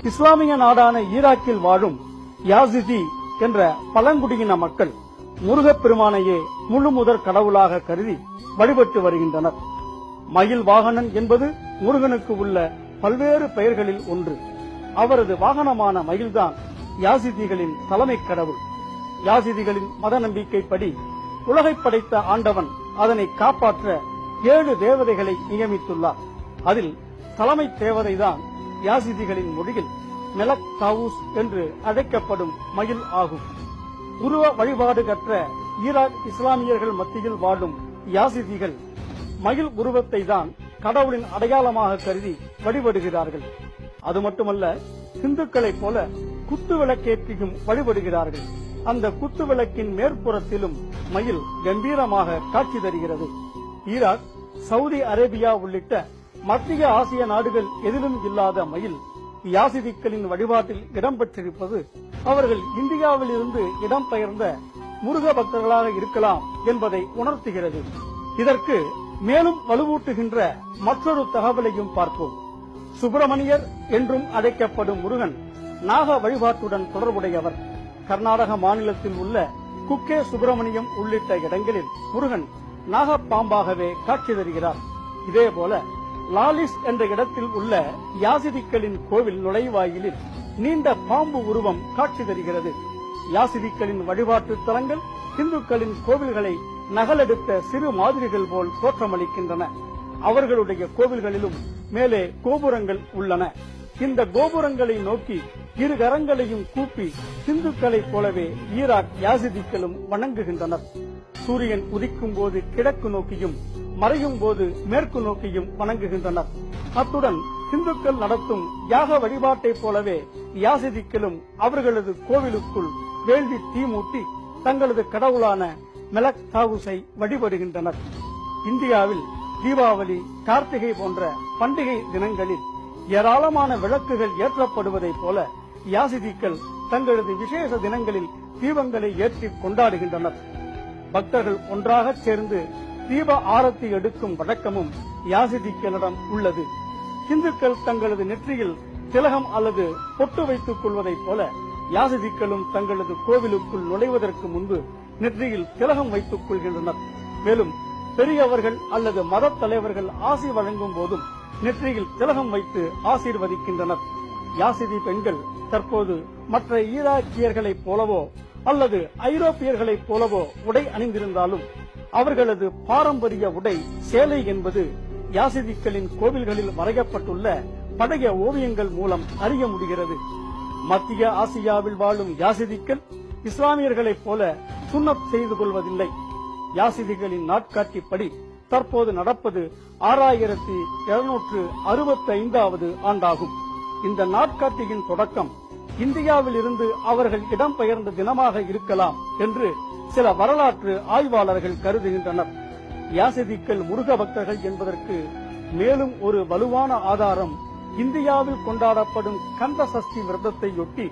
இஸ்லாமிய நாடான ஈராக்கில் வாழும் யாசிதி என்ற பழங்குடியின மக்கள் முருகப்பெருமானையே முழுமுதற் கடவுளாக கருதி வழிபட்டு வருகின்றனர். மயில் வாகனன் என்பது முருகனுக்கு உள்ள பல்வேறு பெயர்களில் ஒன்று. அவரது வாகனமான மயில்தான் யாசிதிகளின் தலைமை கடவுள். யாசிதிகளின் மத நம்பிக்கைப்படி உலகை படைத்த ஆண்டவன் அதனை காப்பாற்ற 7 தேவதைகளை நியமித்துள்ளார். அதில் தலைமை தேவதைதான் யாசிதிகளின் மொழியில் மெலக் தாவூஸ் என்று அழைக்கப்படும் மயில் ஆகும். உருவ வழிபாடு கற்ற ஈராக் இஸ்லாமியர்கள் மத்தியில் வாழும் யாசிதிகள் மயில் உருவத்தை தான் கடவுளின் அடையாளமாக கருதி வழிபடுகிறார்கள். அது மட்டுமல்ல, இந்துக்களைப் போல குத்து விளக்கேற்றியும் வழிபடுகிறார்கள். அந்த குத்து விளக்கின் மேற்புறத்திலும் மயில் கம்பீரமாக காட்சி தருகிறது. ஈராக், சவுதி அரேபியா உள்ளிட்ட மத்திய ஆசிய நாடுகள் எதிலும் இல்லாத மயில் யாசிதிக்களின் வழிபாட்டில் இடம்பெற்றிருப்பது அவர்கள் இந்தியாவில் இருந்து இடம்பெயர்ந்த முருக பக்தர்களாக இருக்கலாம் என்பதை உணர்த்துகிறது. இதற்கு மேலும் வலுவூட்டுகின்ற மற்றொரு தகவலையும் பார்ப்போம். சுப்பிரமணியர் என்றும் அழைக்கப்படும் முருகன் நாக வழிபாட்டுடன் தொடர்புடையவர். கர்நாடக மாநிலத்தில் உள்ள குக்கே சுப்பிரமணியம் உள்ளிட்ட இடங்களில் முருகன் நாகப்பாம்பாகவே காட்சி தருகிறார். இதேபோல லாலிஸ் என்ற இடத்தில் உள்ள யாசிதிக்களின் கோவில் நுழைவாயிலில் நீண்ட பாம்பு உருவம் காட்சி தருகிறது. யாசிதிக்களின் வழிபாட்டு தலங்கள் இந்துக்களின் கோவில்களை நகலெடுத்த சிறு மாதிரிகள் போல் தோற்றமளிக்கின்றன. அவர்களுடைய கோவில்களிலும் மேலே கோபுரங்கள் உள்ளன. இந்த கோபுரங்களை நோக்கி இரு கரங்களையும் கூப்பி இந்துக்களைப் போலவே ஈராக் யாசிதிக்களும் வணங்குகின்றனர். சூரியன் உதிக்கும் போது கிழக்கு நோக்கியும் மறையும் போது மேற்கு நோக்கியும் வணங்குகின்றனர். அத்துடன் இந்துக்கள் நடத்தும் யாக வழிபாட்டைப் போலவே யாசிதிக்களும் அவர்களது கோவிலுக்குள் வேள்வி தீ மூட்டி தங்களது கடவுளான மெலக் தாவூஸை வழிபடுகின்றனர். இந்தியாவில் தீபாவளி, கார்த்திகை போன்ற பண்டிகை தினங்களில் ஏராளமான விளக்குகள் ஏற்றப்படுவதைப் போல யாசிதிக்கள் தங்களது விசேஷ தினங்களில் தீபங்களை ஏற்றி கொண்டாடுகின்றனர். பக்தர்கள் ஒன்றாக சேர்ந்து தீப ஆரத்தி எடுக்கும் வழக்கமும் யாசிதிக்களிடம் உள்ளது. இந்துக்கள் தங்களது நெற்றியில் திலகம் அல்லது பொட்டு வைத்துக் கொள்வதைப் போல யாசிதிக்களும் தங்களது கோவிலுக்குள் நுழைவதற்கு முன்பு நெற்றியில் திலகம் வைத்துக் கொள்கின்றனர். மேலும் பெரியவர்கள் அல்லது மத தலைவர்கள் ஆசி வழங்கும் போதும் நெற்றியில் திலகம் வைத்து ஆசீர்வதிக்கின்றனர். யாசிதி பெண்கள் தற்போது மற்ற ஈராக்கியர்களைப் போலவோ அல்லது ஐரோப்பியர்களைப் போலவோ உடை அணிந்திருந்தாலும் அவர்களது பாரம்பரிய உடை சேலை என்பது யாசிதிக்களின் கோவில்களில் வரையப்பட்டுள்ள பழைய ஓவியங்கள் மூலம் அறிய முடிகிறது. மத்திய ஆசியாவில் வாழும் யாசிதிக்கள் இஸ்லாமியர்களைப் போல சுன்னத் செய்து கொள்வதில்லை. யாசிதிகளின் நாட்காட்டிப்படி தற்போது நடப்பது 6765வது ஆண்டாகும். இந்த நாட்காட்டியின் தொடக்கம் இந்தியாவில் இருந்து அவர்கள் இடம்பெயர்ந்த தினமாக இருக்கலாம் என்று சில வரலாற்று ஆய்வாளர்கள் கருதுகின்றனர். யாசிதிக்கள் முருக பக்தர்கள் என்பதற்கு மேலும் ஒரு வலுவான ஆதாரம் இந்தியாவில் கொண்டாடப்படும் கந்த சஷ்டி விரதத்தையொட்டி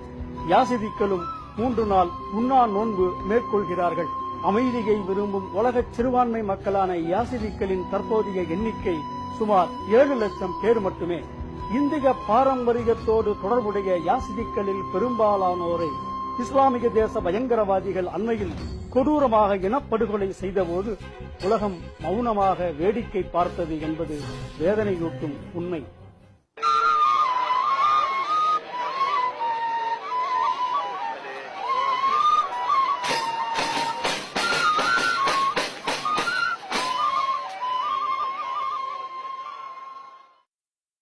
யாசிதிக்களும் 3 நாள் உண்ணா நோன்பு மேற்கொள்கிறார்கள். அமைதியை விரும்பும் உலக சிறுபான்மை மக்களான யாசிதிக்களின் தற்போதைய எண்ணிக்கை சுமார் 7 லட்சம் பேர் மட்டுமே. இந்திய பாரம்பரியத்தோடு தொடர்புடைய யாசிதிக்களில் பெரும்பாலானோரை இஸ்லாமிய தேச பயங்கரவாதிகள் அண்மையில் கொடூரமாக இனப்படுகொலை செய்தபோது உலகம் மௌனமாக வேடிக்கை பார்த்தது என்பது வேதனையூட்டும் உண்மை.